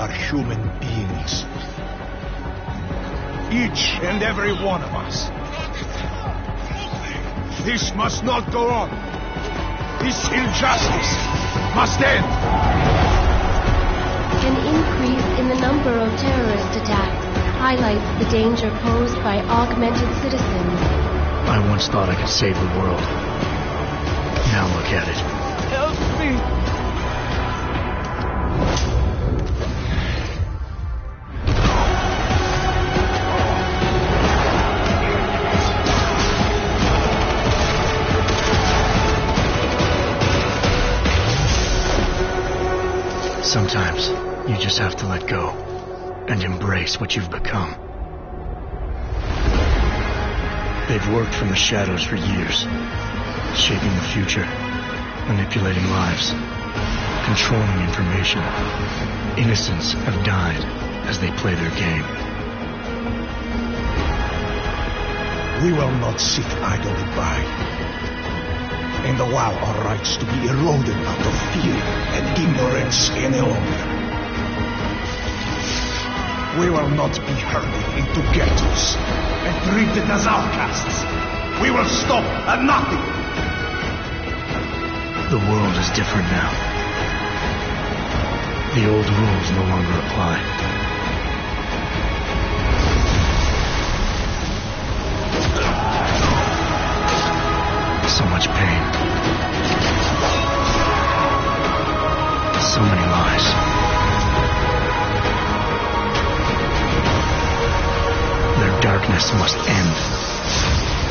are human beings. Each and every one of us. This must not go on. This injustice must end. An increase in the number of terrorist attacks highlights the danger posed by augmented citizens. I once thought I could save the world. Now look at it. Help me! Sometimes you just have to let go and embrace what you've become. They've worked from the shadows for years, shaping the future, manipulating lives, controlling information. Innocents have died as they play their game. We will not sit idly by and allow our rights to be eroded out of fear and ignorance any longer. We will not be herded into ghettos and treated as outcasts. We will stop at nothing. The world is different now. The old rules no longer apply. So much pain. So many lies. Their darkness must end.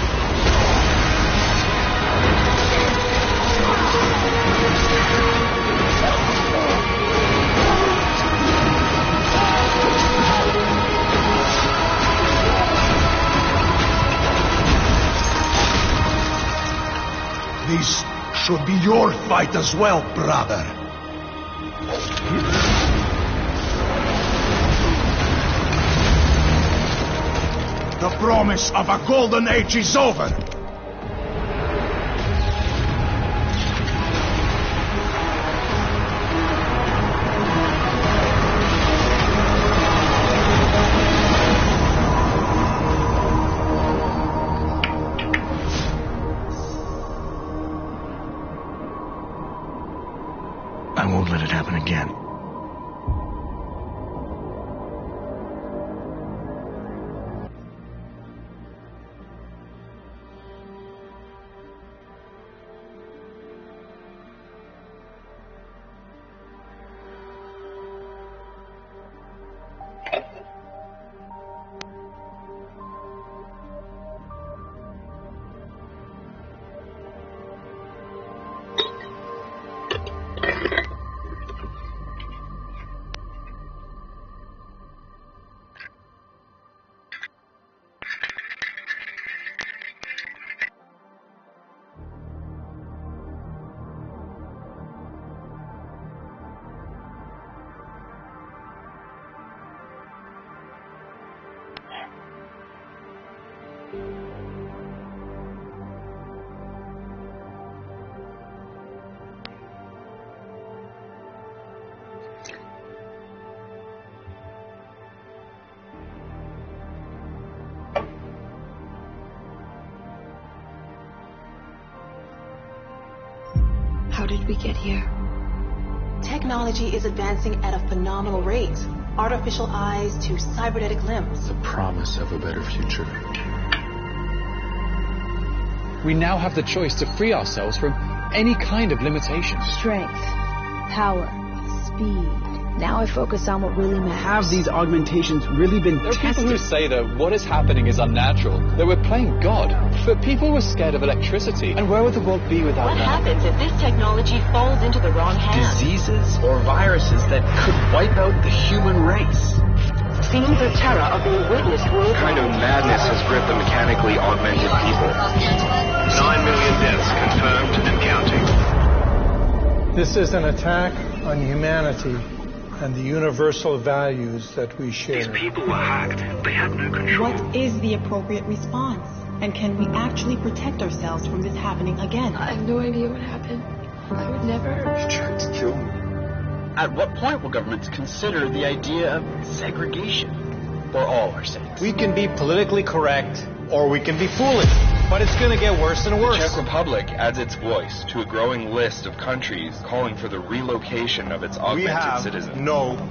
This should be your fight as well, brother. The promise of a golden age is over. I won't let it happen again. How did we get here? Technology is advancing at a phenomenal rate. Artificial eyes to cybernetic limbs. The promise of a better future. We now have the choice to free ourselves from any kind of limitation. Strength, power, speed. Now I focus on what really matters. Have these augmentations really been There are tested? people who say that what is happening is unnatural, that we're playing God. But people were scared of electricity. And where would the world be without What that? happens if this technology falls into the wrong hands? Diseases or viruses that could wipe out the human race. Scenes of terror are being witnessed worldwide. What kind of madness has gripped the mechanically augmented people? 9 million deaths confirmed and counting. This is an attack on humanity and the universal values that we share. These people were hacked. They had no control. What is the appropriate response? And can we actually protect ourselves from this happening again? I have no idea what happened. I would never. You tried to kill me. At what point will governments consider the idea of segregation for all our sakes? We can be politically correct, or we can be foolish, but it's going to get worse and worse. The Czech Republic adds its voice to a growing list of countries calling for the relocation of its augmented citizens.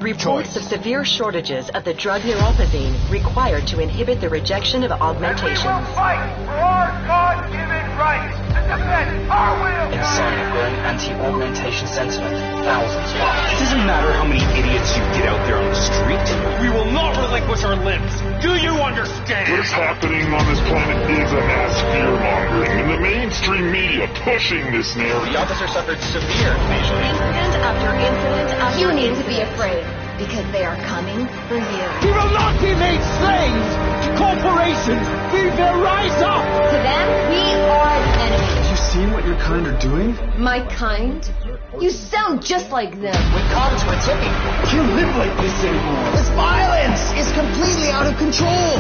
Reports of severe shortages of the drug neurophazine required to inhibit the rejection of augmentation. And we will fight for our God-given rights to defend our will. In sign of growing anti-augmentation sentiment, thousands It doesn't matter how many idiots you get out there on the street. We will not relinquish our limbs. Do you understand? What's happening on this planet is a mass fear-mongering, and the mainstream media pushing this narrative. The officer suffered severe facial injury. Incident after incident after You need to be afraid, because they are coming for you. We will not be made slaves to corporations. We will rise up. To them, we are the enemy. Have you seen what your kind are doing? My kind? You sound just like them. We come to a tipping point. Can't live like this anymore. This violence is completely out of control.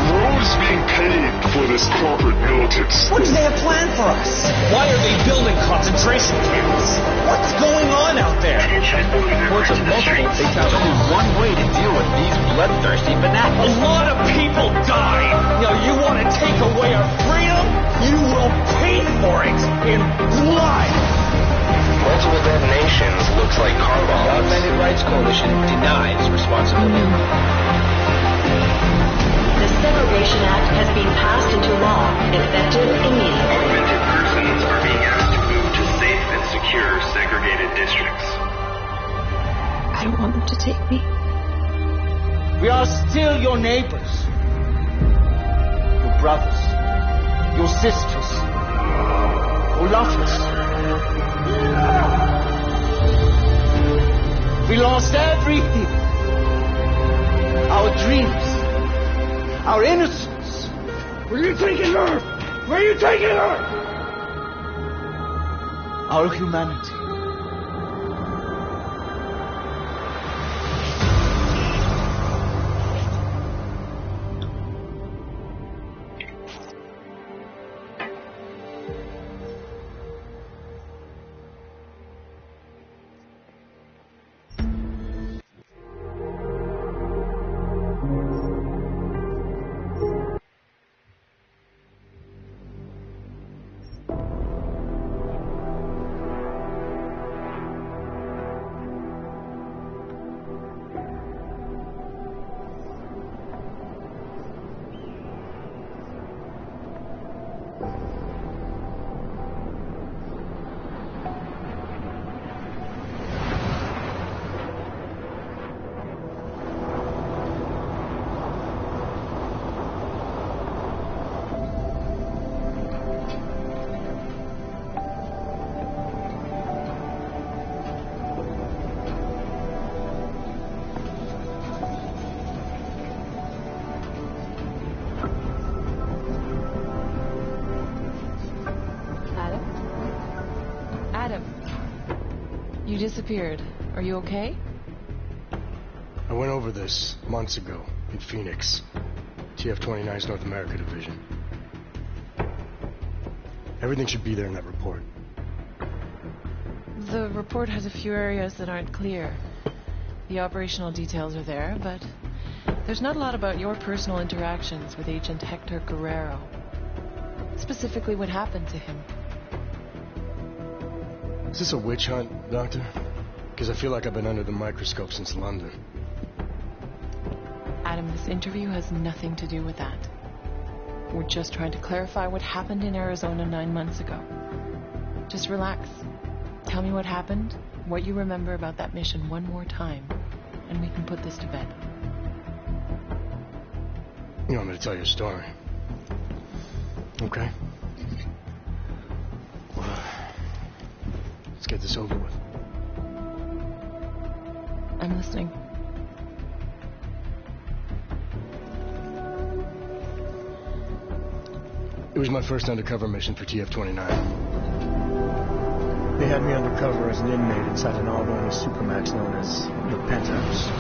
The world is being paved for this corporate militants. What do they have planned for us? Why are they building concentration camps? What's going on out there? Reports of multiple, they found only one way to deal with these bloodthirsty fanatics. A lot of people died. Now you want to take away our freedom? You will pay for it in blood. Multiple detonations looks like car bombs. The Augmented Rights Coalition denies responsibility. The Segregation Act has been passed into law, effective immediately. Augmented persons are being asked to move to safe and secure segregated districts. I don't want them to take me. We are still your neighbors. Your brothers. Your sisters. Your lovers. We lost everything. Our dreams. Our innocence. Where are you taking her? Where are you taking her? Our humanity. You disappeared. Are you okay? I went over this months ago in Phoenix, TF-29's North America Division. Everything should be there in that report. The report has a few areas that aren't clear. The operational details are there, but there's not a lot about your personal interactions with Agent Hector Guerrero. Specifically what happened to him. Is this a witch hunt, Doctor? Because I feel like I've been under the microscope since London. Adam, this interview has nothing to do with that. We're just trying to clarify what happened in Arizona 9 months ago. Just relax. Tell me what happened, what you remember about that mission one more time, and we can put this to bed. You want me to tell you a story? Okay. Well, let's get this over with. I'm listening. It was my first undercover mission for TF-29. They had me undercover as an inmate inside an all-only supermax known as the Penthouse.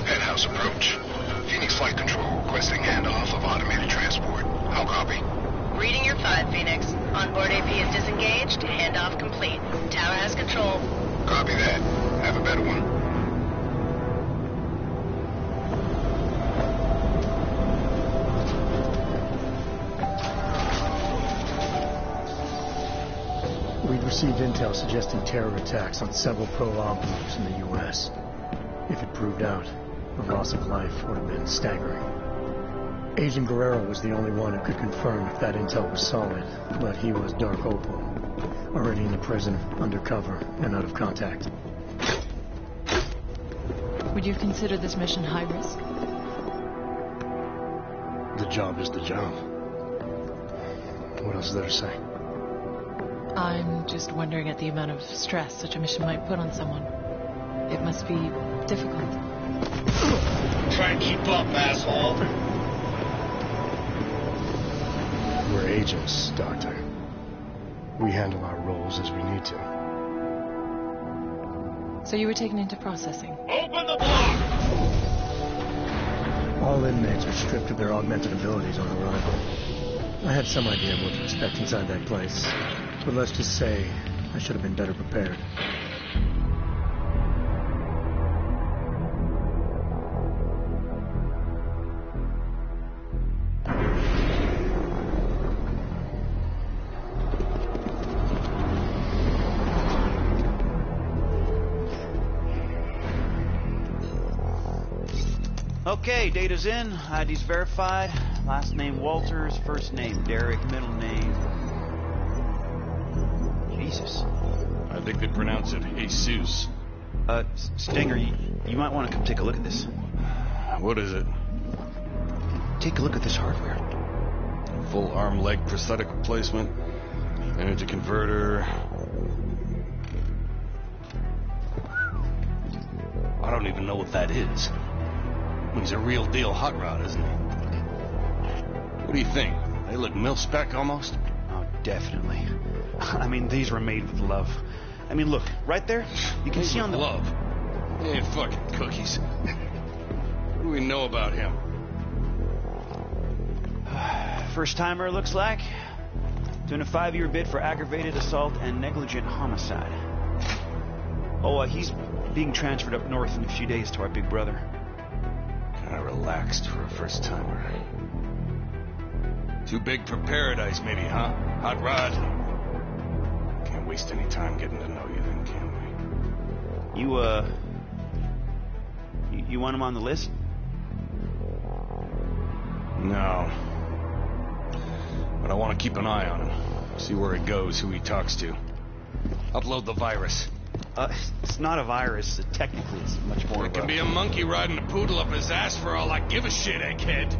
Penthouse approach. Phoenix Flight Control requesting handoff of automated transport. How copy? Reading your 5, Phoenix. Onboard AP is disengaged. Handoff complete. Tower has control. Copy that. Have a better one. We'd received intel suggesting terror attacks on several pro-AUG groups in the U.S. If it proved out, the loss of life would have been staggering. Agent Guerrero was the only one who could confirm if that intel was solid, but he was Dark Opal, already in the prison, undercover, and out of contact. Would you consider this mission high risk? The job is the job. What else is there to say? I'm just wondering at the amount of stress such a mission might put on someone. It must be difficult. Try and keep up, asshole. We're agents, Doctor. We handle our roles as we need to. So you were taken into processing? Open the block! All inmates are stripped of their augmented abilities on arrival. I had some idea of what to expect inside that place, but let's just say I should have been better prepared. Okay, data's in, ID's verified. Last name Walters, first name Derek, middle name... Jesus. I think they pronounce it Jesus. Stinger, you might want to come take a look at this. What is it? Take a look at this hardware. Full arm leg prosthetic replacement. Energy converter. I don't even know what that is. He's a real deal hot rod, isn't he? What do you think? They look mil-spec almost? Oh, definitely. I mean, these were made with love. I mean, look, right there, you can see on the... Love? They ain't fucking cookies. What do we know about him? First timer, looks like. Doing a 5-year bid for aggravated assault and negligent homicide. Oh, he's being transferred up north in a few days to our big brother. Kinda relaxed for a first timer. Too big for paradise, maybe, huh? Hot rod. Can't waste any time getting to know you then, can we? You want him on the list? No. But I want to keep an eye on him. See where he goes, who he talks to. Upload the virus. It's not a virus. Technically, it's much more It can be a monkey riding a poodle up his ass for all I give a shit, egghead.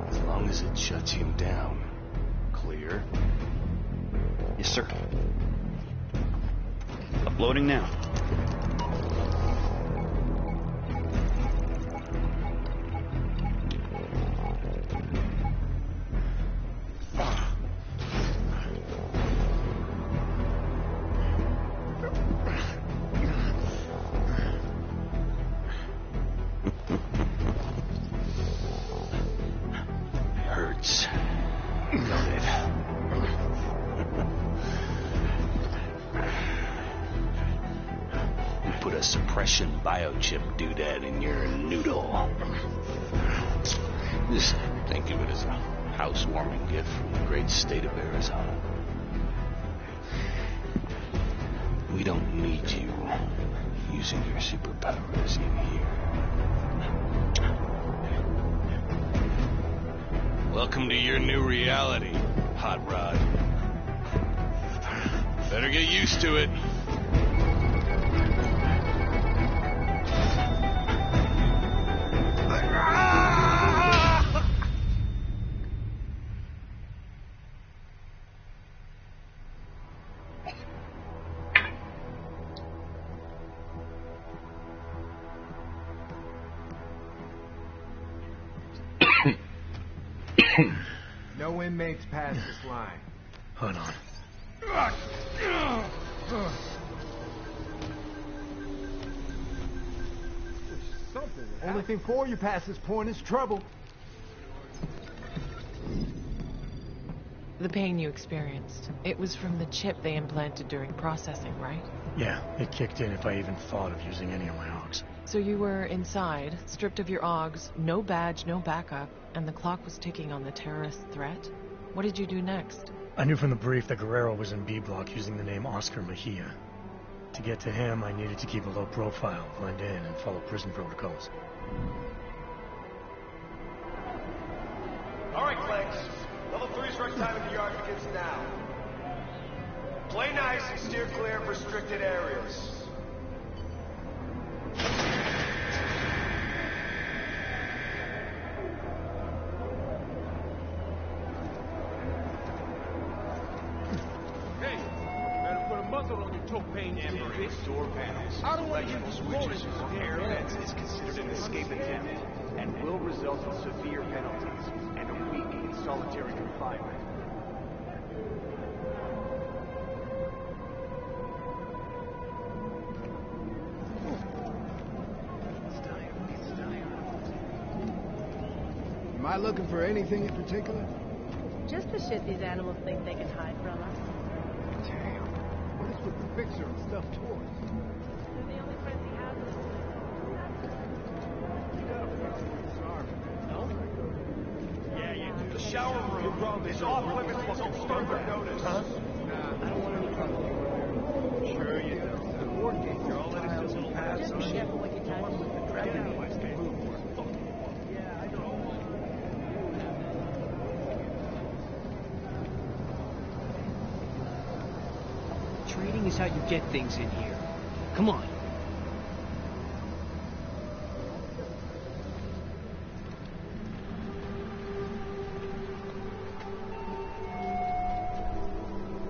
As long as it shuts him down. Clear? Yes, sir. Uploading now. Hurts. Don't it? We put a suppression biochip doodad in your noodle. Just think of it as a housewarming gift from the great state of Arizona. We don't need you using your superpowers in here. Welcome to your new reality, Hot Rod. Better get used to it. No inmates pass this line. Hold on. Only thing for you past this point is trouble. The pain you experienced, it was from the chip they implanted during processing, right? Yeah, it kicked in if I even thought of using any of my AUGs. So you were inside, stripped of your AUGs, no badge, no backup, and the clock was ticking on the terrorist threat? What did you do next? I knew from the brief that Guerrero was in B block using the name Oscar Mejia. To get to him, I needed to keep a low profile, blend in, and follow prison protocols. All right, Clanks. Level 3's rush time in the yard begins now. Play nice and steer clear of restricted areas. Hey, better put a muzzle on your toe pain, Tampering with door panels, electrical switches, or air vents is considered an escape attempt and will result in severe penalties and a week in solitary confinement. Am I looking for anything in particular? Just the shit these animals think they can hide from us. Damn. What is with the fixer and stuffed toys? They're the only friends he has. Yeah, you do. The shower room is off limits until further notice. Huh? Nah, I don't want any trouble. Sure you do. The board games are all in its little paths. Just be careful what you touch. Trading is how you get things in here. Come on.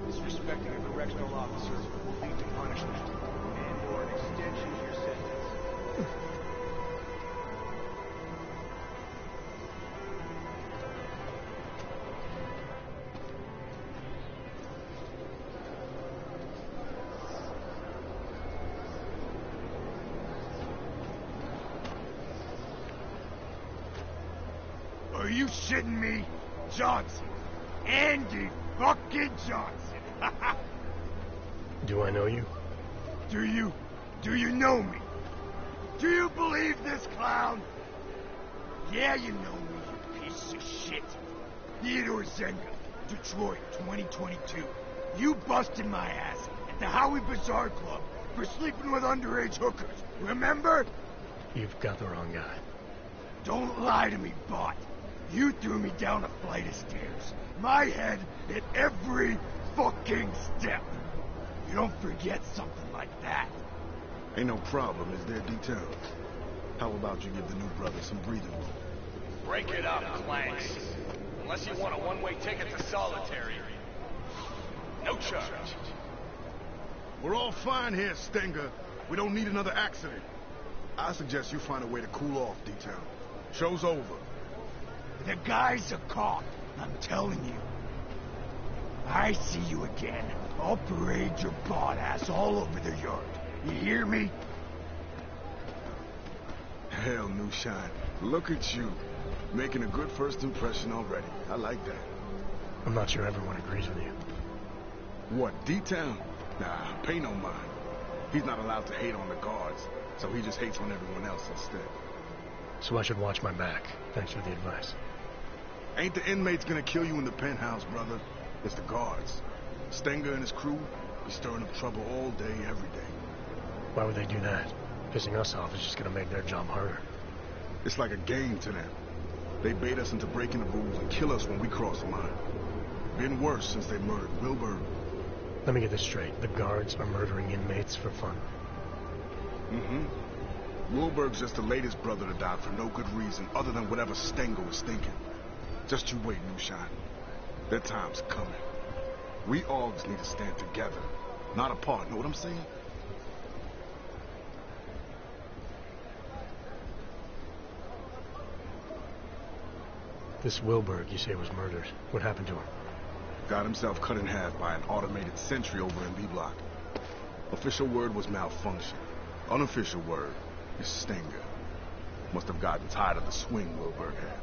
Disrespecting a correctional officer will lead to punishment and/or an extension of your sentence. Are you shitting me? Johnson. Andy fucking Johnson. Do I know you? Do you know me? Do you believe this clown? Yeah, you know me, you piece of shit. Theodore Zenga, Detroit, 2022. You busted my ass at the Howie Bazaar Club for sleeping with underage hookers. Remember? You've got the wrong guy. Don't lie to me, bot. You threw me down a flight of stairs. My head hit every fucking step. You don't forget something like that. Ain't no problem, is there, detail? How about you give the new brother some breathing room? Break it up, Clanks. Unless you want a one-way ticket to solitary. No charge. We're all fine here, Stenger. We don't need another accident. I suggest you find a way to cool off, detail. Show's over. The guy's a cop, I'm telling you. I see you again. I'll parade your bot ass all over the yard. You hear me? Hell, New Shine. Look at you. Making a good first impression already. I like that. I'm not sure everyone agrees with you. What, D-Town? Nah, pay no mind. He's not allowed to hate on the guards, so he just hates on everyone else instead. So I should watch my back. Thanks for the advice. Ain't the inmates gonna kill you in the penthouse, brother. It's the guards. Stenger and his crew be stirring up trouble all day, every day. Why would they do that? Pissing us off is just gonna make their job harder. It's like a game to them. They bait us into breaking the rules and kill us when we cross the line. Been worse since they murdered Wilbur. Let me get this straight. The guards are murdering inmates for fun. Mm-hmm. Wilbur's just the latest brother to die for no good reason other than whatever Stenger was thinking. Just you wait, New Shine. Their time's coming. We AUGs need to stand together, not apart. Know what I'm saying? This Wilbur, you say, was murdered. What happened to him? Got himself cut in half by an automated sentry over in B Block. Official word was malfunction. Unofficial word is Stenger. Must have gotten tired of the swing Wilbur had.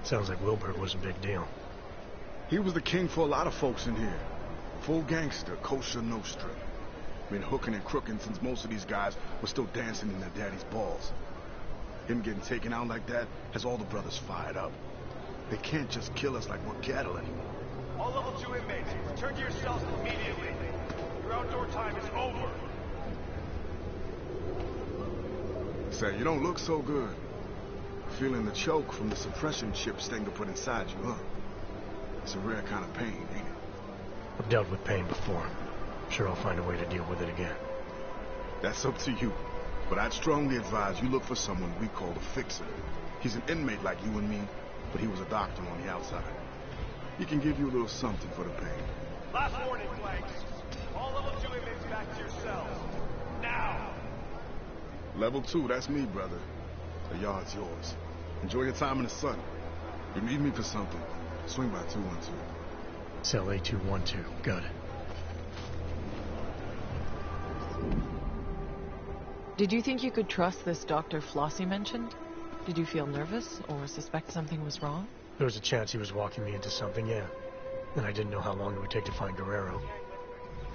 Sounds like Wilbur was a big deal. He was the king for a lot of folks in here. Full gangster, kosher nostra. Been hooking and crooking since most of these guys were still dancing in their daddy's balls. Him getting taken out like that has all the brothers fired up. They can't just kill us like we're cattle anymore. All level 2 inmates, return to your cells immediately. Your outdoor time is over. Say, you don't look so good. Feeling the choke from the suppression chip Stenger put inside you, huh? It's a rare kind of pain, ain't it? I've dealt with pain before. Sure, I'll find a way to deal with it again. That's up to you. But I'd strongly advise you look for someone we call the Fixer. He's an inmate like you and me, but he was a doctor on the outside. He can give you a little something for the pain. Last warning, flanks. All level 2 inmates back to your cells. Now! Level 2, that's me, brother. The yard's yours. Enjoy your time in the sun. If you need me for something, swing by 212. Cell A212. Got it. Did you think you could trust this Dr. Flossie mentioned? Did you feel nervous or suspect something was wrong? There was a chance he was walking me into something, yeah. And I didn't know how long it would take to find Guerrero.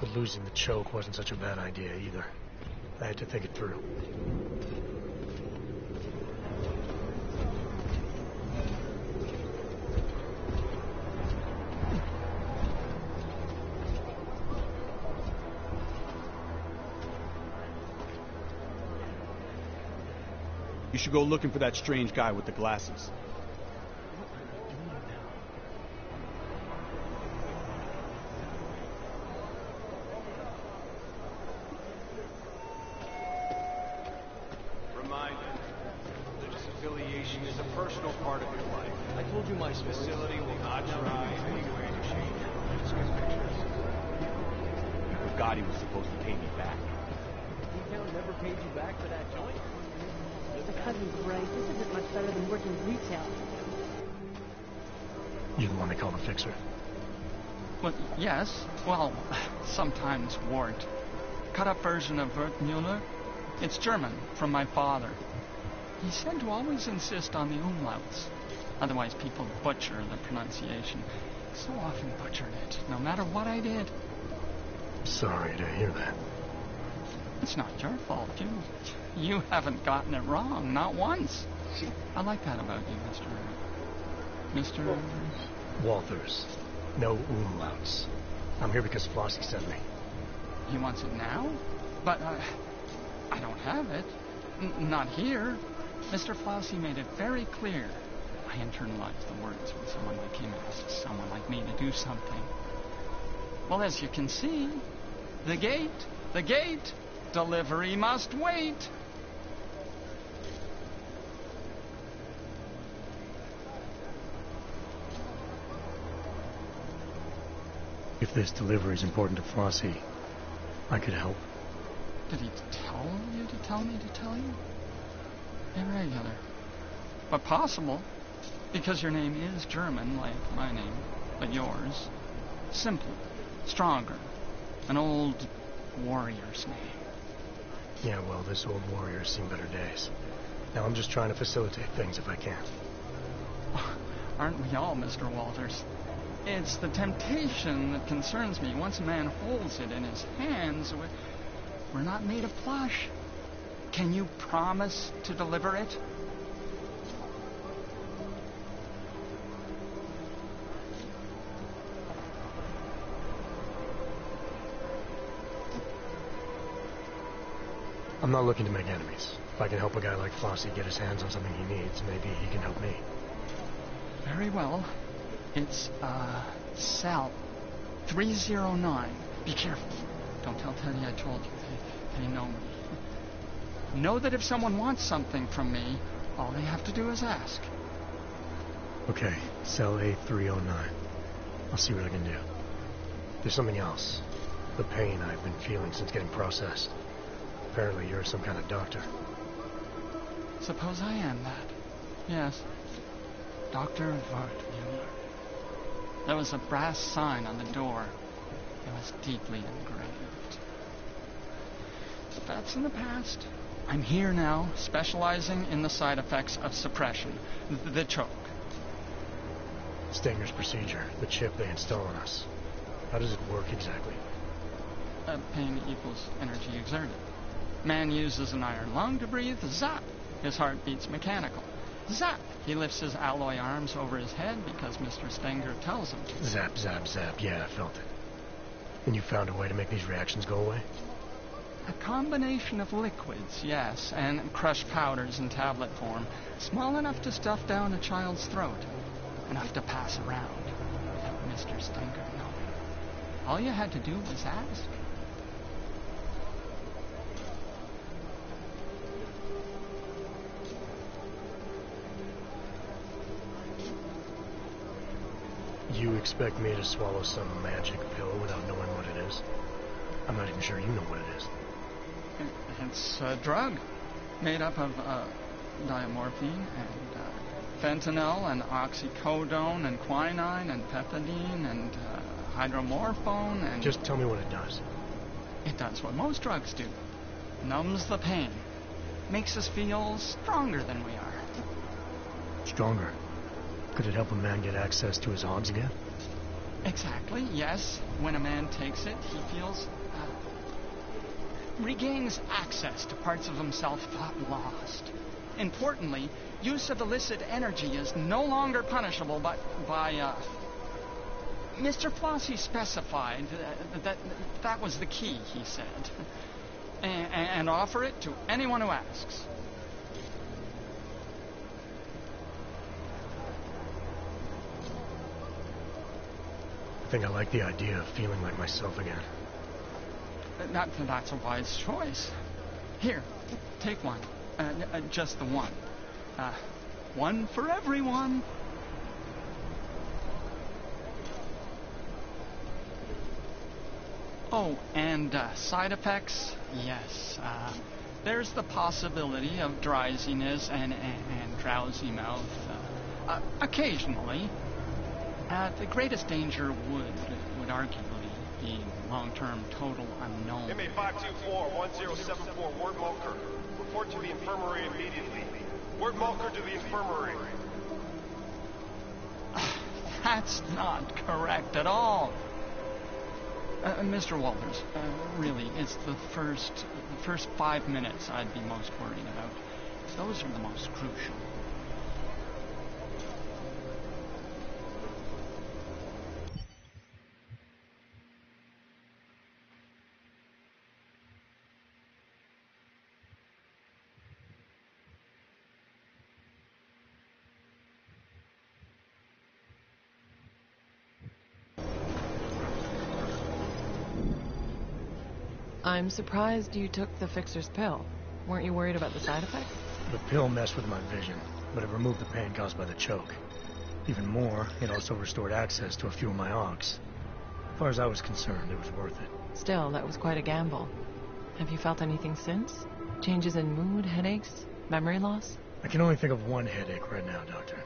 But losing the choke wasn't such a bad idea either. I had to think it through. You should go looking for that strange guy with the glasses. Reminder, religious affiliation is a personal part of your life. I told you my facility will not try in any way to change it. Let's get pictures. I forgot he was supposed to pay me back. Detail never paid you back for that joint? Cut me right. This isn't much better than working retail. You the one they call the Fixer? Well, yes. Well, sometimes Wart. Cut-up version of Wertmüller. It's German, from my father. He said to always insist on the umlauts. Otherwise people butcher the pronunciation. So often butchered it, no matter what I did. Sorry to hear that. It's not your fault. You haven't gotten it wrong, not once. I like that about you, Mr. Walters. No umlauts. I'm here because Flossie sent me. He wants it now? But, I don't have it. Not here. Mr. Flossie made it very clear. I internalized the words when someone like him asks someone like me to do something. Well, as you can see, the gate, delivery must wait. If this delivery is important to Flossie, I could help. Did he tell you to tell me to tell you? Irregular. But possible, because your name is German, like my name, but yours. Simple, stronger, an old warrior's name. Yeah, well, this old warrior's seen better days. Now I'm just trying to facilitate things if I can. Aren't we all, Mr. Walters? It's the temptation that concerns me. Once a man holds it in his hands, we're not made of flesh. Can you promise to deliver it? I'm not looking to make enemies. If I can help a guy like Flossie get his hands on something he needs, maybe he can help me. Very well. It's, cell 309. Be careful. Don't tell Teddy I told you. They know me. Know that if someone wants something from me, all they have to do is ask. Okay, cell A309. I'll see what I can do. There's something else. The pain I've been feeling since getting processed. Apparently you're some kind of doctor. Suppose I am that. Yes. Dr. Wertmüller. There was a brass sign on the door. It was deeply engraved. But that's in the past. I'm here now, specializing in the side effects of suppression. The choke. Stenger's procedure, the chip they install on us. How does it work exactly? Pain equals energy exerted. Man uses an iron lung to breathe. Zap! His heart beats mechanical. Zap! He lifts his alloy arms over his head because Mr. Stenger tells him to. Zap, zap, zap. Yeah, I felt it. And you found a way to make these reactions go away? A combination of liquids, yes, and crushed powders in tablet form, small enough to stuff down a child's throat, enough to pass around without Mr. Stenger knowing. All you had to do was ask. You expect me to swallow some magic pill without knowing what it is? I'm not even sure you know what it is. It's a drug made up of diamorphine and fentanyl and oxycodone and quinine and pethidine and hydromorphone and... Just tell me what it does. It does what most drugs do. Numbs the pain. Makes us feel stronger than we are. Stronger? Could it help a man get access to his hogs again? Exactly, yes. When a man takes it, he feels... regains access to parts of himself thought lost. Importantly, use of illicit energy is no longer punishable by Mr. Flossie specified that was the key, he said. And offer it to anyone who asks. I think I like the idea of feeling like myself again. That's a wise choice. Here, take one. Just the one. One for everyone. Oh, and side effects? Yes. There's the possibility of drowsiness and drowsy mouth. Occasionally. The greatest danger would arguably be long-term total unknown. MA 524-1074, Ward Mulker. Report to the infirmary immediately. Ward Mulker to the infirmary. That's not correct at all. Mr. Walters, really, it's the first 5 minutes I'd be most worried about. Those are the most crucial. I'm surprised you took the fixer's pill. Weren't you worried about the side effects? The pill messed with my vision, but it removed the pain caused by the choke. Even more, it also restored access to a few of my hogs. As far as I was concerned, it was worth it. Still, that was quite a gamble. Have you felt anything since? Changes in mood, headaches, memory loss? I can only think of one headache right now, Doctor.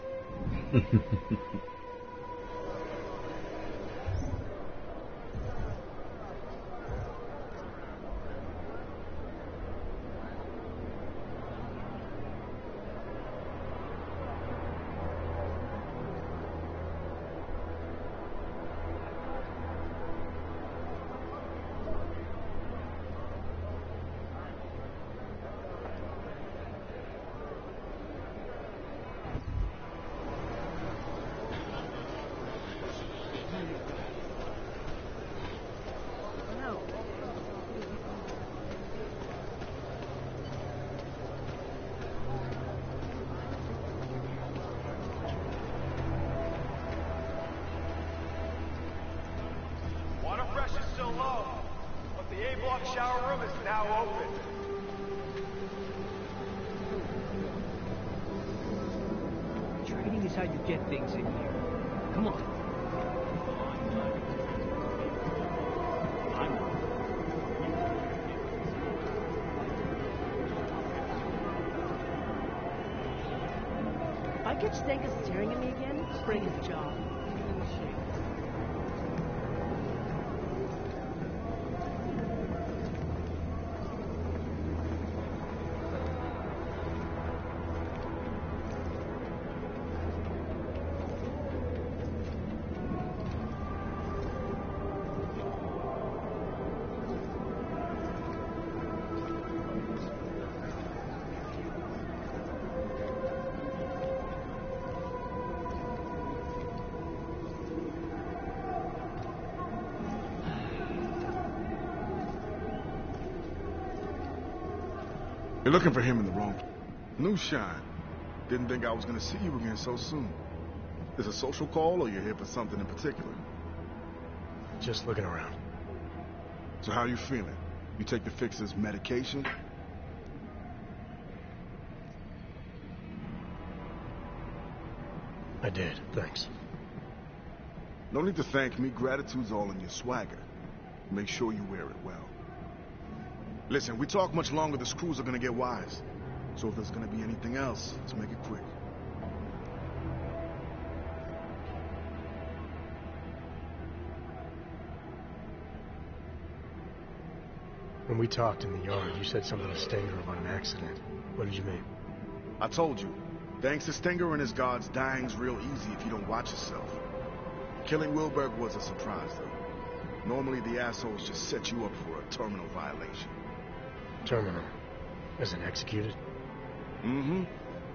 Shower room is now open. Trading is how you get things in here. Come on. If I catch Stenka staring at me again, I'll break his jaw. You're looking for him in the wrong place. New Shine. Didn't think I was gonna see you again so soon. Is it a social call or you're here for something in particular? Just looking around. So how you feeling? You take the fixer's medication? I did, thanks. No need to thank me. Gratitude's all in your swagger. Make sure you wear it well. Listen, we talk much longer, the screws are gonna get wise. So if there's gonna be anything else, let's make it quick. When we talked in the yard, you said something to Stenger about an accident. What did you mean? I told you. Thanks to Stenger and his guards, dying's real easy if you don't watch yourself. Killing Wilberg was a surprise, though. Normally, the assholes just set you up for a terminal violation. Terminal? As in executed? Mm-hmm.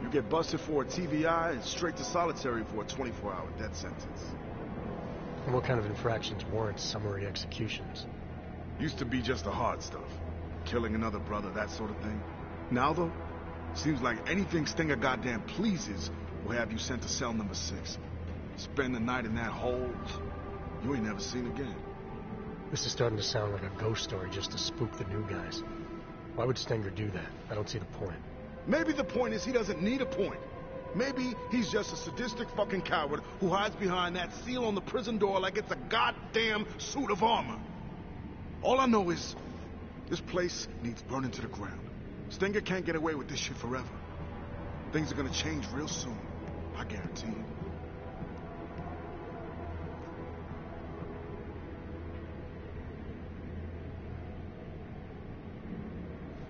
You get busted for a TVI and straight to solitary for a 24-hour death sentence. And what kind of infractions warrant summary executions? Used to be just the hard stuff. Killing another brother, that sort of thing. Now, though, seems like anything Stenger goddamn pleases will have you sent to cell number 6. Spend the night in that hole you ain't never seen again. This is starting to sound like a ghost story just to spook the new guys. Why would Stenger do that? I don't see the point. Maybe the point is he doesn't need a point. Maybe he's just a sadistic fucking coward who hides behind that seal on the prison door like it's a goddamn suit of armor. All I know is this place needs burning to the ground. Stenger can't get away with this shit forever. Things are gonna change real soon. I guarantee it.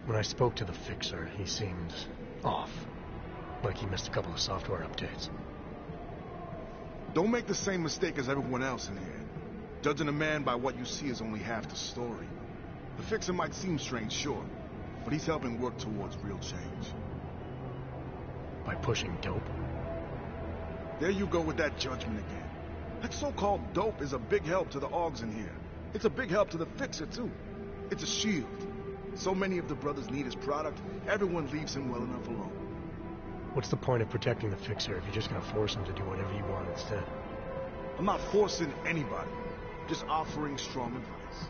When I spoke to the fixer, he seemed off. Like he missed a couple of software updates. Don't make the same mistake as everyone else in here. Judging a man by what you see is only half the story. The fixer might seem strange, sure, but he's helping work towards real change. By pushing dope? There you go with that judgment again. That so-called dope is a big help to the Augs in here. It's a big help to the fixer, too. It's a shield. So many of the brothers need his product, everyone leaves him well enough alone. What's the point of protecting the fixer if you're just gonna force him to do whatever you want instead? I'm not forcing anybody, just offering strong advice.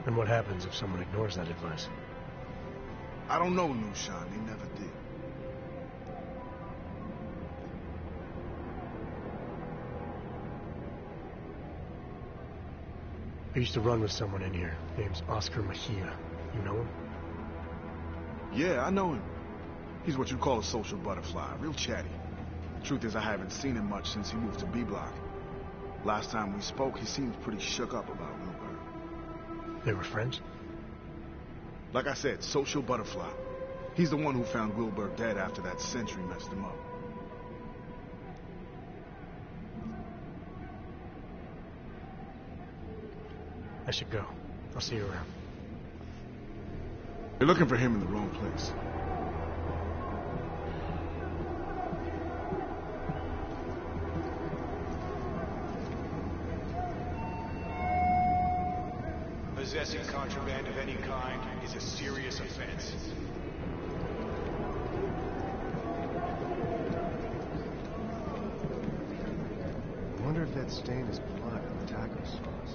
And what happens if someone ignores that advice? I don't know, Nushan. They never did. I used to run with someone in here. Name's Oscar Mejia. You know him? Yeah, I know him. He's what you call a social butterfly, real chatty. Truth is, I haven't seen him much since he moved to B-Block. Last time we spoke, he seemed pretty shook up about Wilbur. They were friends? Like I said, social butterfly. He's the one who found Wilbur dead after that sentry messed him up. I should go. I'll see you around. You're looking for him in the wrong place. Possessing contraband of any kind is a serious offense. I wonder if that stain is blood on the taco sauce.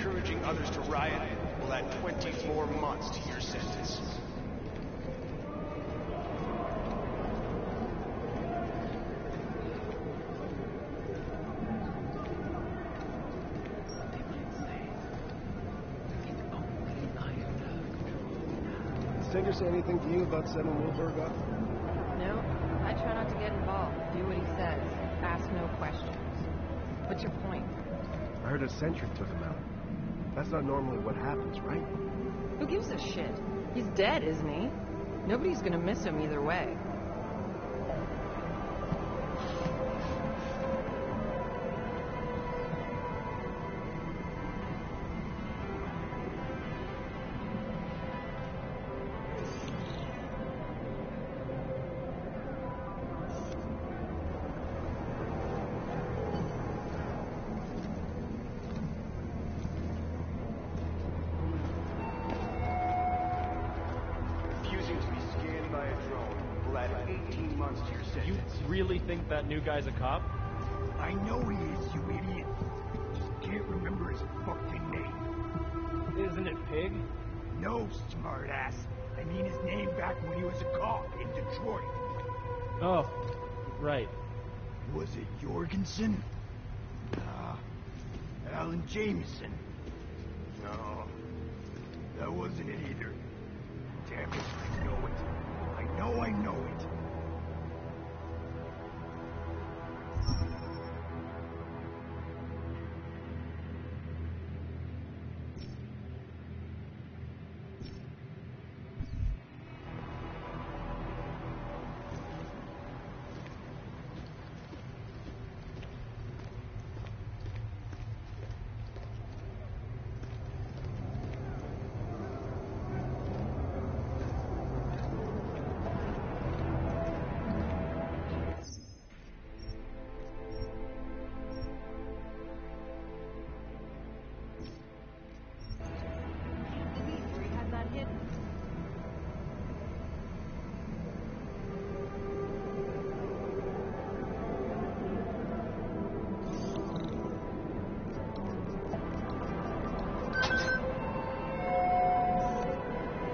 encouraging others to riot will add 24 months to your sentence. Stenger say anything to you about setting Wilberg up? No, I try not to get involved. Do what he says. Ask no questions. What's your point? I heard a sentry took him out. That's not normally what happens, right? Who gives a shit? He's dead, isn't he? Nobody's gonna miss him either way. Think that new guy's a cop? I know he is, you idiot. Just can't remember his fucking name. Isn't it Pig? No, smartass. I mean his name back when he was a cop in Detroit. Oh, right. Was it Jorgensen? Alan Jameson? No, that wasn't it either. Damn it, I know it. I know it.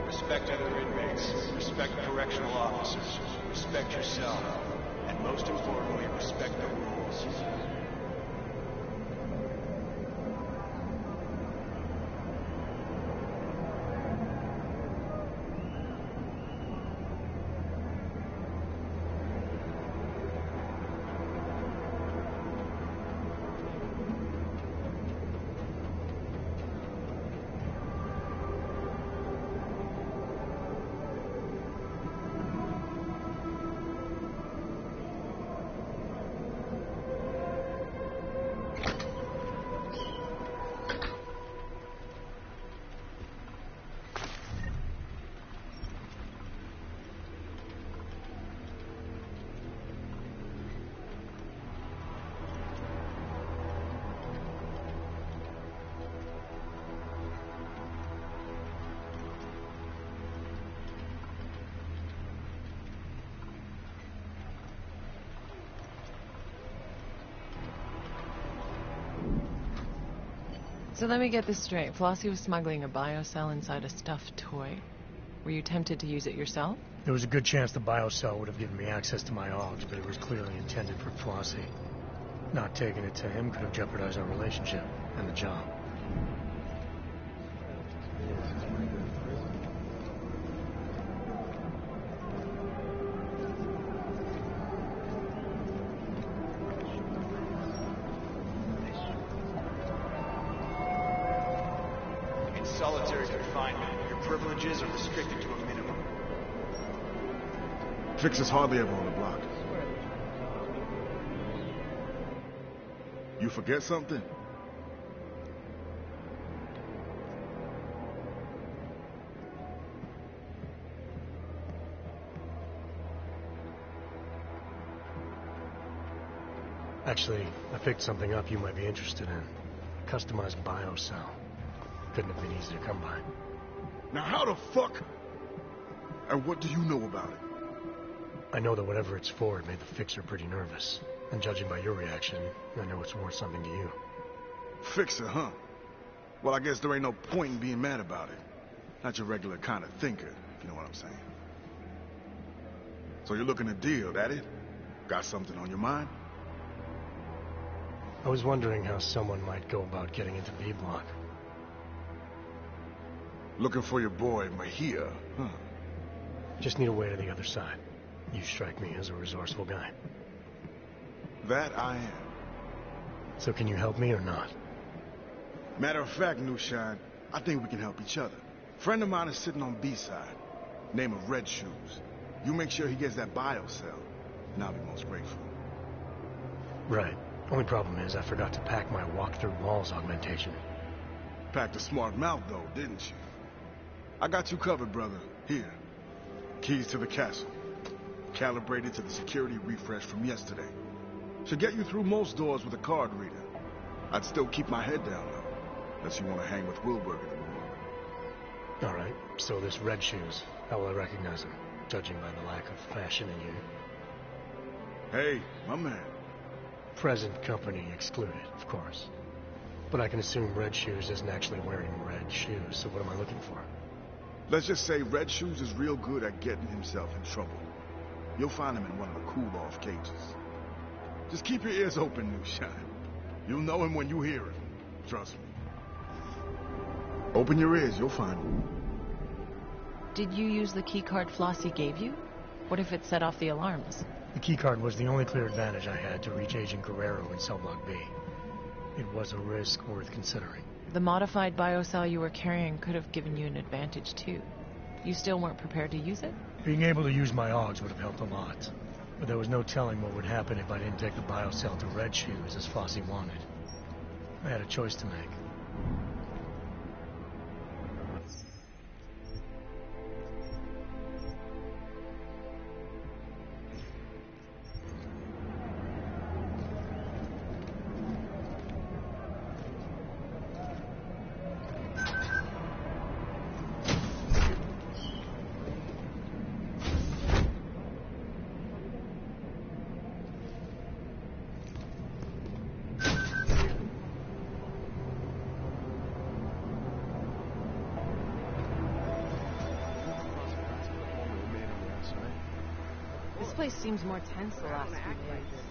Respect other inmates, respect correctional officers, respect yourself, and most importantly, respect the rules. So let me get this straight. Flossie was smuggling a biocell inside a stuffed toy. Were you tempted to use it yourself? There was a good chance the biocell would have given me access to my OGs, but it was clearly intended for Flossie. Not taking it to him could have jeopardized our relationship and the job. In solitary confinement, your privileges are restricted to a minimum. Fix is hardly ever on the block. You forget something? Actually, I picked something up you might be interested in. Customized biocell. Couldn't have been easy to come by. Now how the fuck? And what do you know about it? I know that whatever it's for, it made the fixer pretty nervous. And judging by your reaction, I know it's worth something to you. Fixer, huh? Well, I guess there ain't no point in being mad about it. Not your regular kind of thinker, if you know what I'm saying. So you're looking to deal, that it? Got something on your mind? I was wondering how someone might go about getting into B Block. Looking for your boy, Mahia, huh? Just need a way to the other side. You strike me as a resourceful guy. That I am. So can you help me or not? Matter of fact, Nushan, I think we can help each other. Friend of mine is sitting on B-side. Name of Red Shoes. You make sure he gets that bio cell, and I'll be most grateful. Right. Only problem is I forgot to pack my walk-through walls augmentation. Packed a smart mouth, though, didn't you? I got you covered, brother. Here. Keys to the castle. Calibrated to the security refresh from yesterday. Should get you through most doors with a card reader. I'd still keep my head down, though. Unless you want to hang with Wilberg in the morning. All right. So this Red Shoes. How will I recognize him? Judging by the lack of fashion in you. Hey, my man. Present company excluded, of course. But I can assume Red Shoes isn't actually wearing red shoes, so what am I looking for? Let's just say Red Shoes is real good at getting himself in trouble. You'll find him in one of the cool-off cages. Just keep your ears open, Nushan. You'll know him when you hear him. Trust me. Open your ears, you'll find him. Did you use the keycard Flossie gave you? What if it set off the alarms? The keycard was the only clear advantage I had to reach Agent Guerrero in Cell Block B. It was a risk worth considering. The modified biocell you were carrying could have given you an advantage, too. You still weren't prepared to use it? Being able to use my AUGs would have helped a lot. But there was no telling what would happen if I didn't take the biocell to Red Shoes as Flossie wanted. I had a choice to make. This place seems more tense the last few days.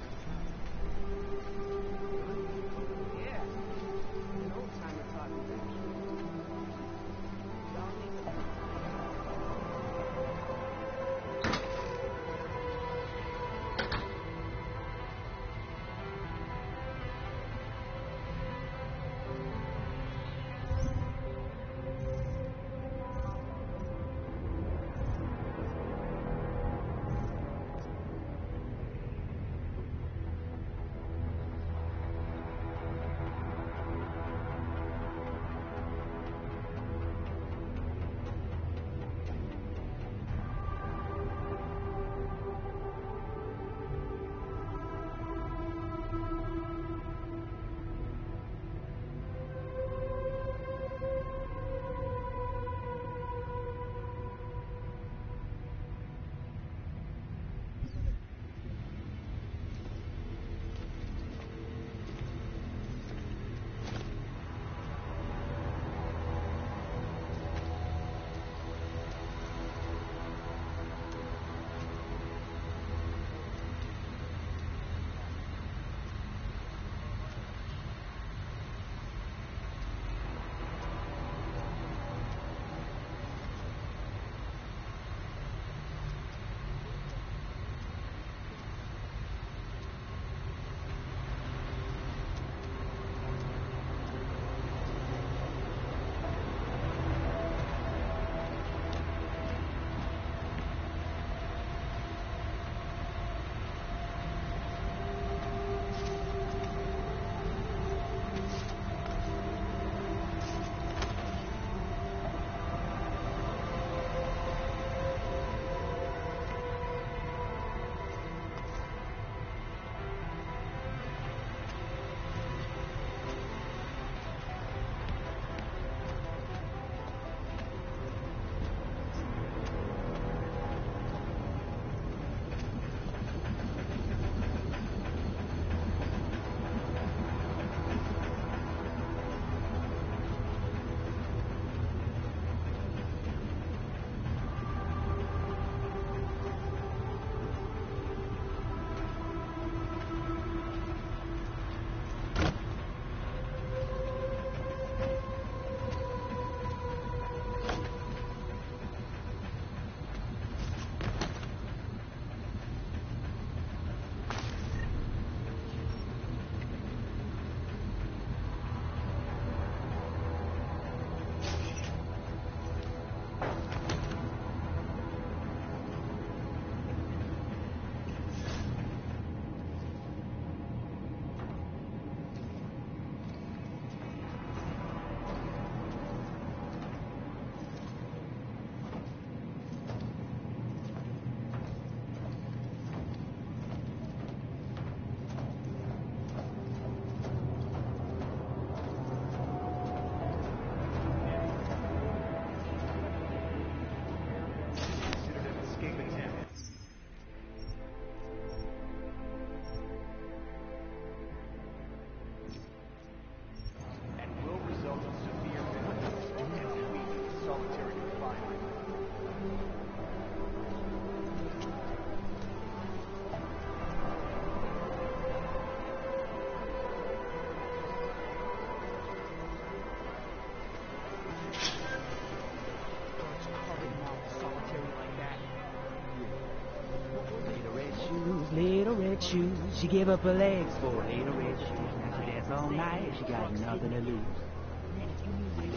shoes. She gave up her legs for little red shoes. Now she dance all night. She got nothing to lose.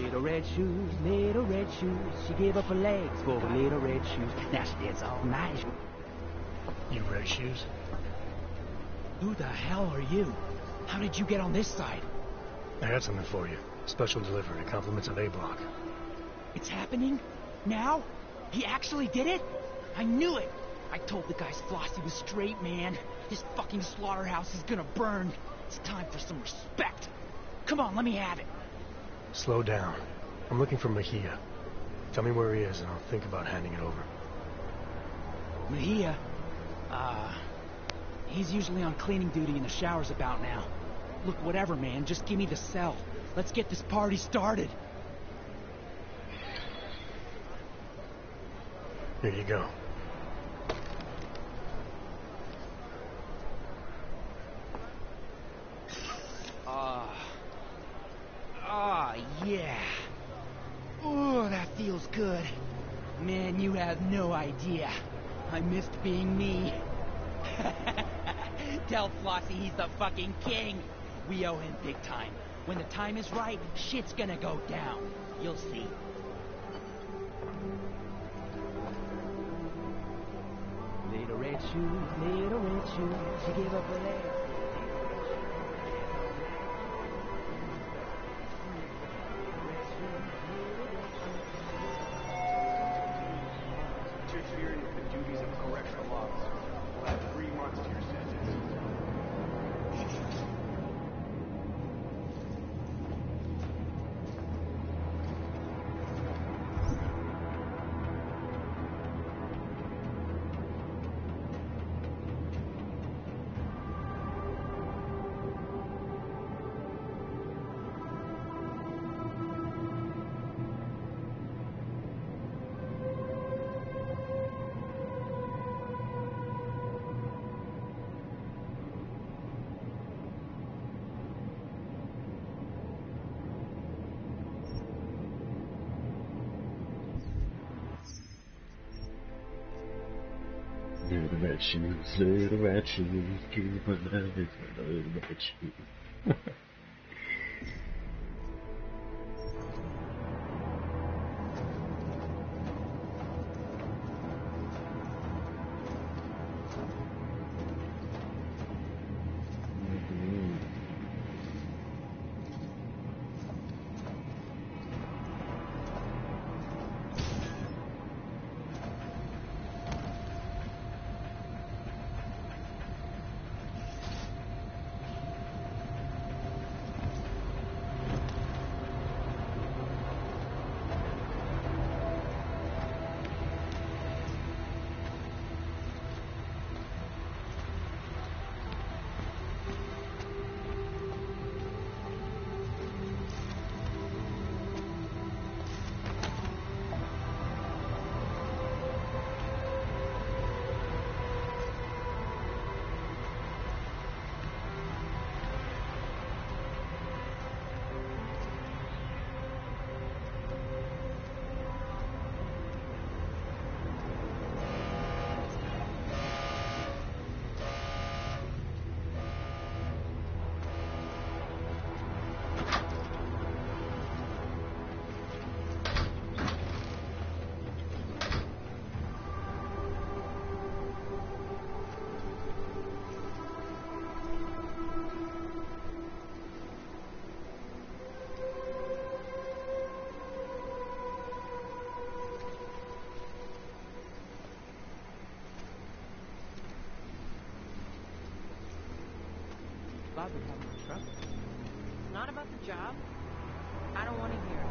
Little red shoes, little red shoes. She gave up her legs for little red shoes. Now she dance all night. You red shoes? Who the hell are you? How did you get on this side? I got something for you. Special delivery, compliments of A Block. It's happening? Now? He actually did it? I knew it! I told the guys Flossie was straight, man. His fucking slaughterhouse is gonna burn. It's time for some respect. Come on, let me have it. Slow down. I'm looking for Mejia. Tell me where he is and I'll think about handing it over. Mejia? He's usually on cleaning duty in the showers about now. Look, whatever, man. Just give me the cell. Let's get this party started. Here you go. Yeah. Oh, that feels good. Man, you have no idea. I missed being me. Tell Flossie he's the fucking king. We owe him big time. When the time is right, shit's gonna go down. You'll see. Little red shoes, little red shoes. She gave up her legs. Interfering with the duties of a correctional officer. You'll have 3 months to your sentence. Little red shoes, little red shoes, keep my legs, little red shoes. Bob would have more trouble. It's not about the job. I don't want to hear it.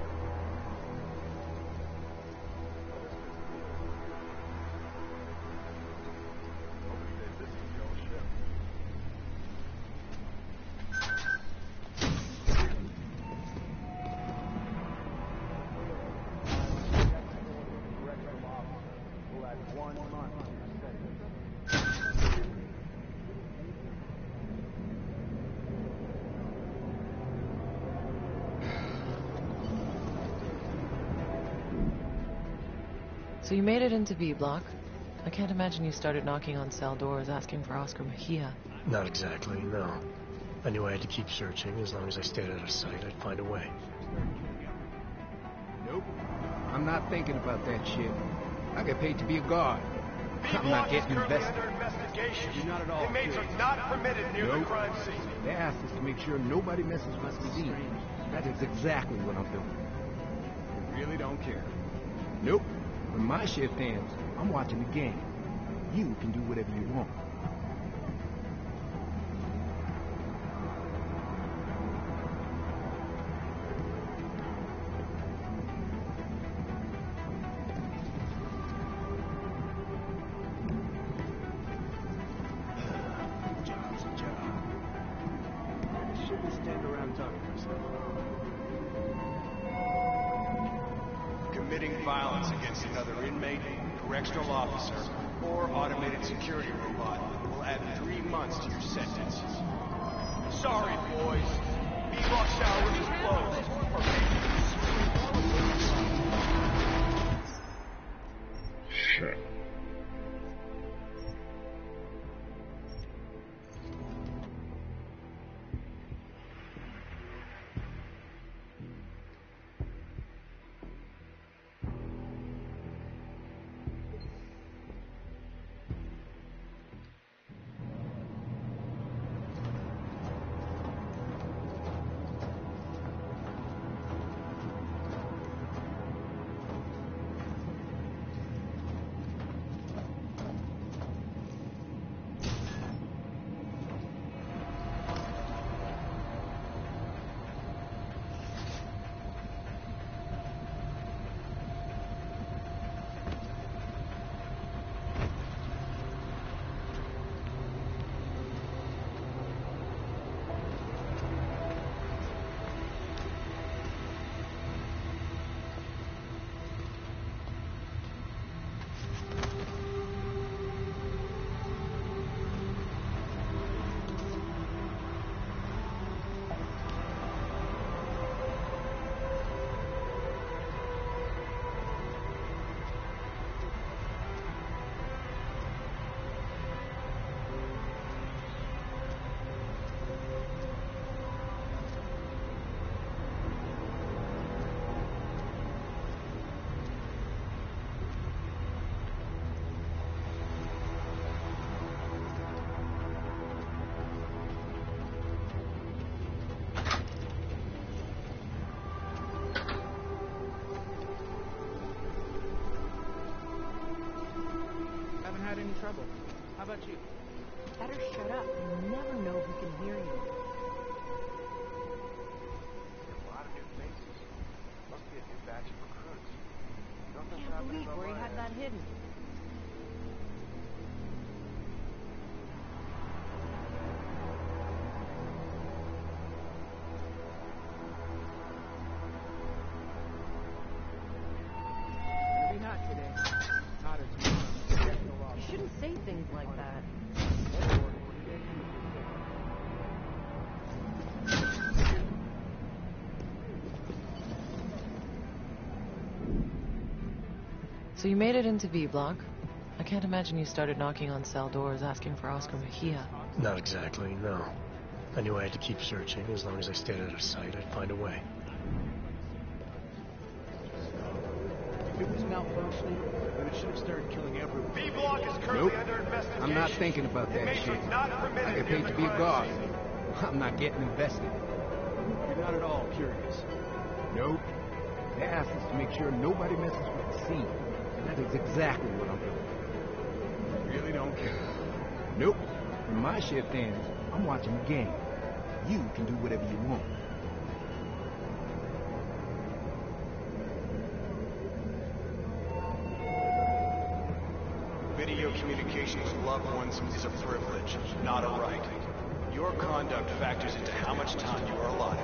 So you made it into B Block. I can't imagine you started knocking on cell doors asking for Oscar Mejia. Not exactly, no. I knew I had to keep searching. As long as I stayed out of sight, I'd find a way. Nope. I'm not thinking about that shit. I get paid to be a guard. I'm not getting invested. You're not at all. Inmates are not permitted near the crime scene. They asked us to make sure nobody messes with Steve. That is exactly what I'm doing. I really don't care. Nope. When my shift ends, I'm watching the game. You can do whatever you want. Committing violence against another inmate, correctional officer, or automated security robot will add 3 months to your sentence. Sorry, boys. B-Block shower is closed. Shit. Haven't had any trouble. How about you? Better shut up. You never know who can hear you. A lot of new faces. Must be a new batch of recruits. Nothing's Can't happening believe where he online. had that hidden. Maybe not today. Hotter tomorrow. You shouldn't say things like that. So you made it into B Block. I can't imagine you started knocking on cell doors asking for Oscar Mejia. Not exactly, no. I knew I had to keep searching. As long as I stayed out of sight, I'd find a way. If it was malfunctioning, then it should have started killing everyone. B-Block is currently Nope. under investigation. I'm not thinking about that Inmates shit. are not I permitted get near paid the to be a crime guard. scene. I'm not getting invested. You're not at all curious. Nope. They asked us to make sure nobody messes with the scene. That is exactly what I'm doing. I really don't care. Nope. When my shift ends, I'm watching the game. You can do whatever you want. Video communication with loved ones is a privilege, not a right. Your conduct factors into how much time you are allotted.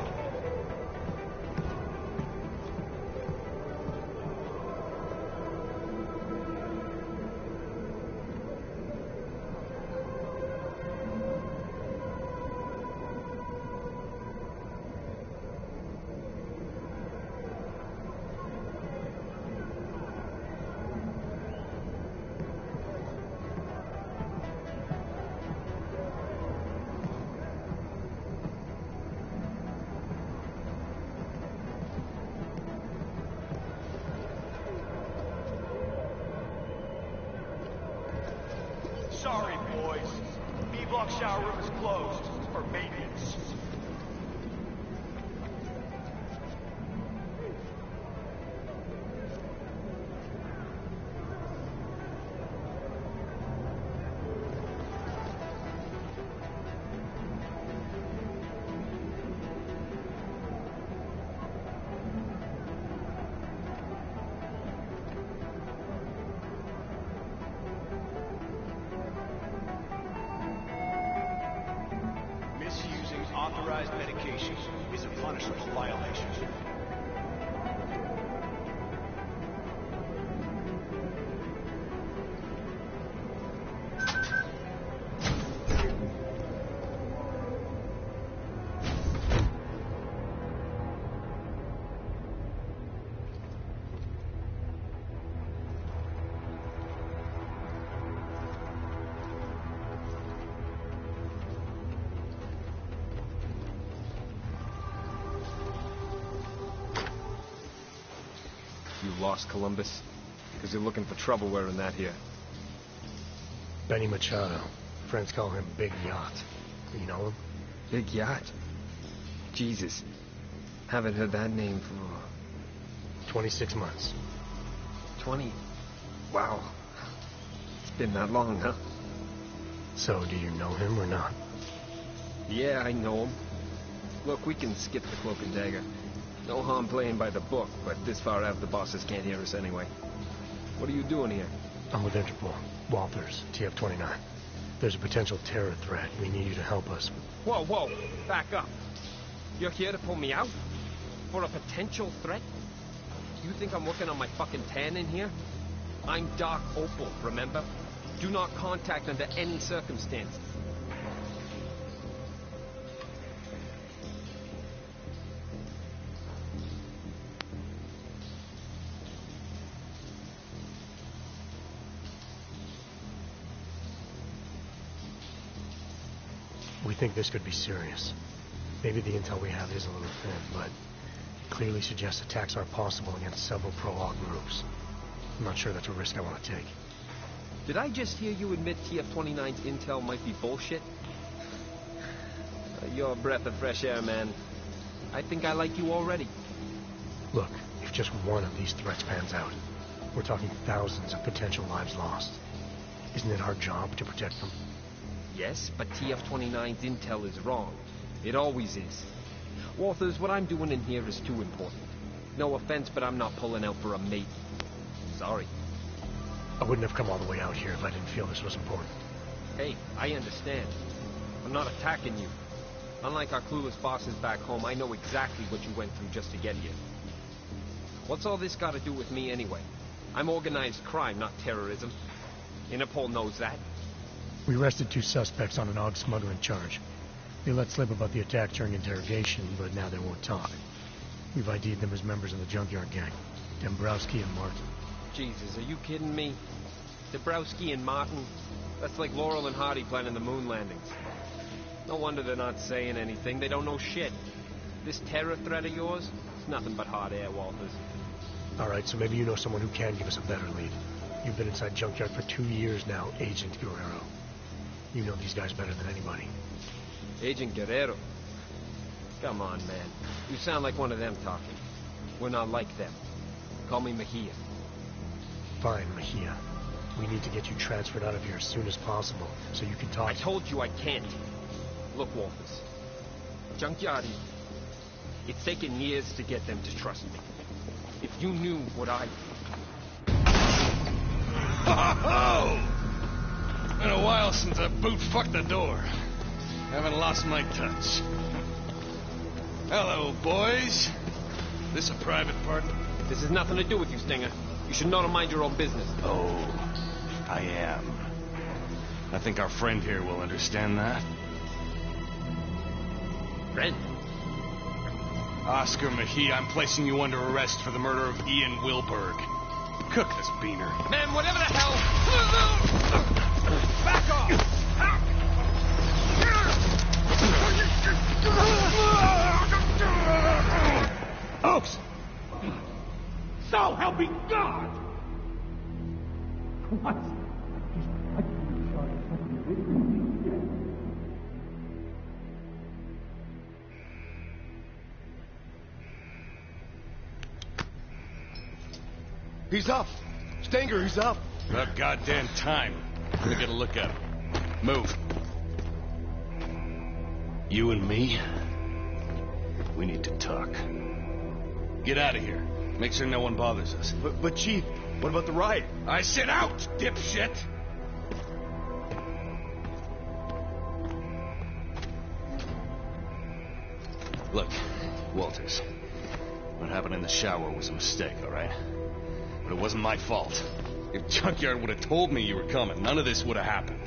airlock shower room is closed for maintenance. Misusing authorized medication is a punishable violation. You lost Columbus? Because you're looking for trouble wearing that here. Benny Machado. Friends call him Big Yacht. You know him? Big Yacht? Jesus. Haven't heard that name for... 26 months. 20? Wow. It's been that long, huh? So, do you know him or not? Yeah, I know him. Look, we can skip the cloak and dagger. No harm playing by the book, but this far out the bosses can't hear us anyway. What are you doing here? I'm with Interpol. Walters, TF-29. There's a potential terror threat. We need you to help us. Whoa, whoa! Back up. You're here to pull me out? For a potential threat? You think I'm working on my fucking tan in here? I'm Dark Opal, remember? Do not contact under any circumstances. We think this could be serious. Maybe the intel we have is a little thin, but it clearly suggests attacks are possible against several pro-Aug groups. I'm not sure that's a risk I want to take. Did I just hear you admit TF-29's intel might be bullshit? You're a breath of fresh air, man. I think I like you already. Look, if just one of these threats pans out, we're talking thousands of potential lives lost. Isn't it our job to protect them? Yes, but TF-29's intel is wrong. It always is. Walters, what I'm doing in here is too important. No offense, but I'm not pulling out for a mate. Sorry. I wouldn't have come all the way out here if I didn't feel this was important. Hey, I understand. I'm not attacking you. Unlike our clueless bosses back home, I know exactly what you went through just to get here. What's all this got to do with me anyway? I'm organized crime, not terrorism. Interpol knows that. We arrested 2 suspects on an AUG smuggling charge. They let slip about the attack during interrogation, but now they won't talk. We've ID'd them as members of the Junkyard Gang, Dombrowski and Martin. Jesus, are you kidding me? Dombrowski and Martin? That's like Laurel and Hardy planning the moon landings. No wonder they're not saying anything. They don't know shit. This terror threat of yours is nothing but hot air, Walters. Alright, so maybe you know someone who can give us a better lead. You've been inside Junkyard for 2 years now, Agent Guerrero. You know these guys better than anybody. Agent Guerrero? Come on, man. You sound like one of them talking. We're not like them. Call me Mejia. Fine, Mejia. We need to get you transferred out of here as soon as possible, so you can talk. I told you I can't. Look, Walters. Junkyard, it's taken years to get them to trust me. If you knew what I... Ho-ho-ho! Been a while since I boot-fucked the door. Haven't lost my touch. Hello, boys. This a private party? This has nothing to do with you, Stinger. You should know to mind your own business. Oh, I am. I think our friend here will understand that. Friend? Oscar Mejia, I'm placing you under arrest for the murder of Ian Wilberg. Cook this beaner. Man, whatever the hell... Back off! Oaks! So help me God! What? He's up! Stenger, he's up! About goddamn time. I'm gonna get a look at him. Move. You and me, we need to talk. Get out of here. Make sure no one bothers us. But Chief, what about the riot? I said out, dipshit! Look, Walters, what happened in the shower was a mistake, all right? But it wasn't my fault. If Junkyard would have told me you were coming, none of this would have happened.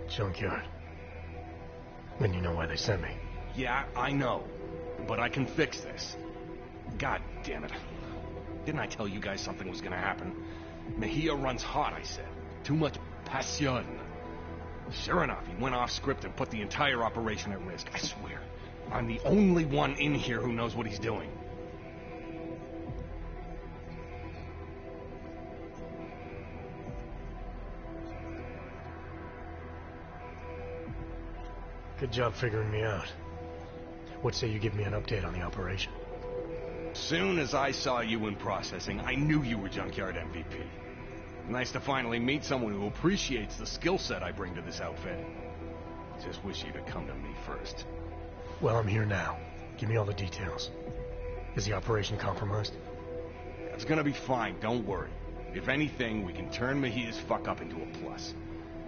Junkyard. Then you know why they sent me. Yeah, I know. But I can fix this. God damn it. Didn't I tell you guys something was gonna happen? Mejia runs hot, I said. Too much passion. Sure enough, he went off script and put the entire operation at risk. I swear, I'm the only one in here who knows what he's doing. Good job figuring me out. What say you give me an update on the operation? Soon as I saw you in processing, I knew you were Junkyard MVP. Nice to finally meet someone who appreciates the skill set I bring to this outfit. Just wish you'd have come to me first. Well, I'm here now. Give me all the details. Is the operation compromised? It's gonna be fine, don't worry. If anything, we can turn Mejia's fuck-up into a plus.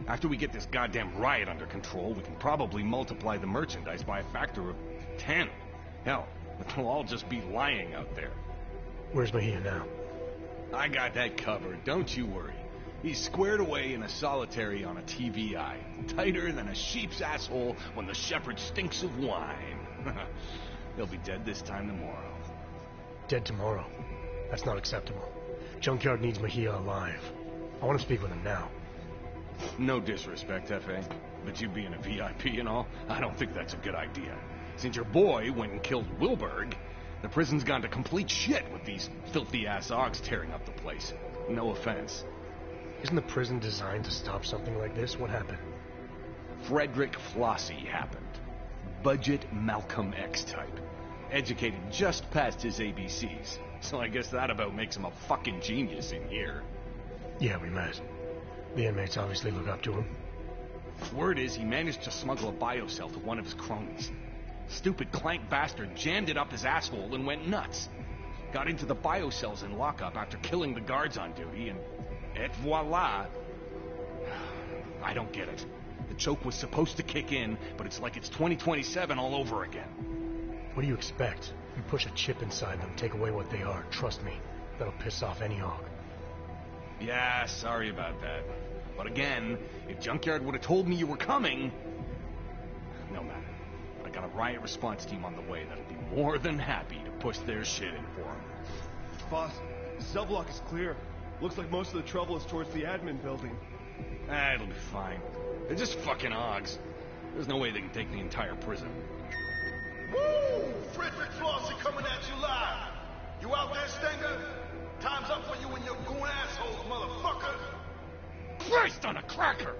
After we get this goddamn riot under control, we can probably multiply the merchandise by a factor of 10. Hell, they'll all just be lying out there. Where's Mejia now? I got that covered, don't you worry. He's squared away in a solitary on a TVI. Tighter than a sheep's asshole when the shepherd stinks of wine. He'll be dead this time tomorrow. Dead tomorrow? That's not acceptable. Junkyard needs Mejia alive. I want to speak with him now. No disrespect, F.A., but you being a VIP and all, I don't think that's a good idea. Since your boy went and killed Wilberg, the prison's gone to complete shit with these filthy-ass Augs tearing up the place. No offense. Isn't the prison designed to stop something like this? What happened? Frederick Flossie happened. Budget Malcolm X type. Educated just past his ABCs. So I guess that about makes him a fucking genius in here. Yeah, we met. The inmates obviously look up to him. Word is he managed to smuggle a biocell to one of his cronies. Stupid clank bastard jammed it up his asshole and went nuts. Got into the biocells in lockup after killing the guards on duty, and et voila. I don't get it. The choke was supposed to kick in, but it's like it's 2027 all over again. What do you expect? You push a chip inside them, take away what they are. Trust me, that'll piss off any Aug. Yeah, sorry about that. But again, if Junkyard would have told me you were coming... No matter. I got a riot response team on the way that'll be more than happy to push their shit in for them. Boss, the cell block is clear. Looks like most of the trouble is towards the admin building. It'll be fine. They're just fucking Augs. There's no way they can take the entire prison. Woo! Frederick Flossie coming at you live. You out there, Stenger? Time's up for you and your goon assholes, motherfucker. Christ on a cracker!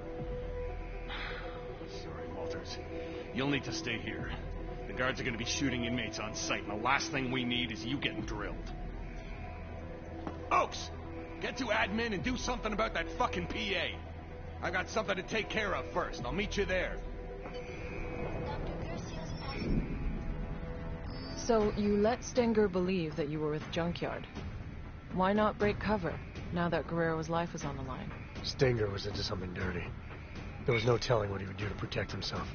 Sorry, Walters. You'll need to stay here. The guards are gonna be shooting inmates on sight, and the last thing we need is you getting drilled. Oaks! Get to admin and do something about that fucking PA. I got something to take care of first. I'll meet you there. So you let Stenger believe that you were with Junkyard. Why not break cover, now that Guerrero's life is on the line? Stenger was into something dirty. There was no telling what he would do to protect himself.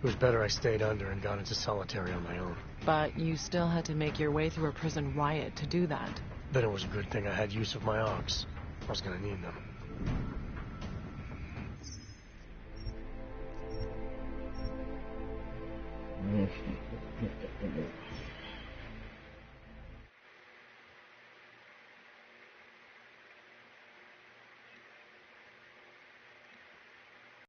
It was better I stayed under and got into solitary on my own. But you still had to make your way through a prison riot to do that. Then it was a good thing I had use of my Augs. I was gonna need them.